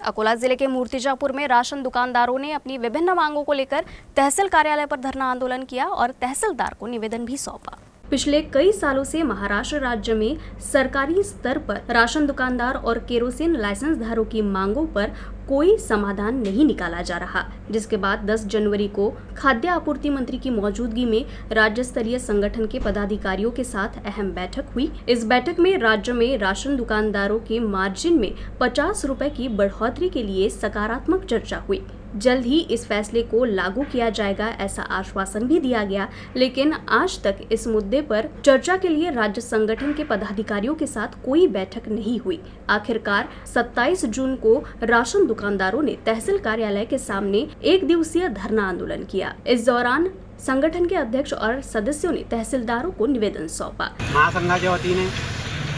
अकोला जिले के मूर्तिजापुर में राशन दुकानदारों ने अपनी विभिन्न मांगों को लेकर तहसील कार्यालय पर धरना आंदोलन किया और तहसीलदार को निवेदन भी सौंपा। पिछले कई सालों से महाराष्ट्र राज्य में सरकारी स्तर पर राशन दुकानदार और केरोसिन लाइसेंस धारकों की मांगों पर कोई समाधान नहीं निकाला जा रहा, जिसके बाद 10 जनवरी को खाद्य आपूर्ति मंत्री की मौजूदगी में राज्य स्तरीय संगठन के पदाधिकारियों के साथ अहम बैठक हुई। इस बैठक में राज्य में राशन दुकानदारों के मार्जिन में 50 रुपए की बढ़ोतरी के लिए सकारात्मक चर्चा हुई। जल्द ही इस फैसले को लागू किया जाएगा, ऐसा आश्वासन भी दिया गया, लेकिन आज तक इस मुद्दे पर चर्चा के लिए राज्य संगठन के पदाधिकारियों के साथ कोई बैठक नहीं हुई। आखिरकार 27 जून को राशन दुकानदारों ने तहसील कार्यालय के सामने एक दिवसीय धरना आंदोलन किया। इस दौरान संगठन के अध्यक्ष और सदस्यों ने तहसीलदारों को निवेदन सौंपा। महासंघाच्या वतीने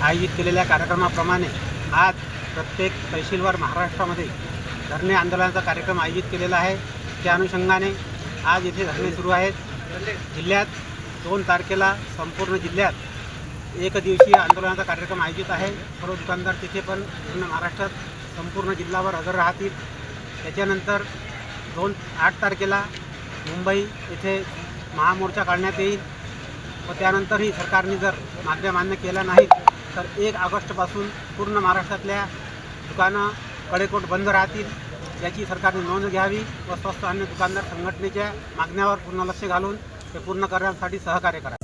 आयोजित केलेल्या कार्यक्रमाप्रमाणे आज प्रत्येक तहसीलवर महाराष्ट्रामध्ये धरणे आंदोलनाचा कार्यक्रम आयोजित केलेला आहे। त्या अनुषंगाने आज येथे धरणे सुरू आहेत। जिल्ह्यात 2 तारखेला संपूर्ण जिल्ह्यात एक दिवसीय आंदोलनाचा कार्यक्रम आयोजित आहे। सर्व दुकानदार तिथे पण पूर्ण महाराष्ट्रात संपूर्ण जिल्ह्यावर हजर राहतील। त्याच्यानंतर 8 तारखेला मुंबई येथे महामोर्चा काढण्यात येईल व त्यानंतरही सरकारने जर मागण्या मान्य केल्या नाहीत तर 1 ऑगस्टपासून पूर्ण महाराष्ट्रातल्या दुकानं कडेकोट बंद राहतील। याची सरकारने नोंद घ्यावी व स्वस्त अन्य दुकानदार संघटनेच्या मागण्यावर पूर्ण लक्ष घालून ते पूर्ण करण्यासाठी सहकार्य करावे।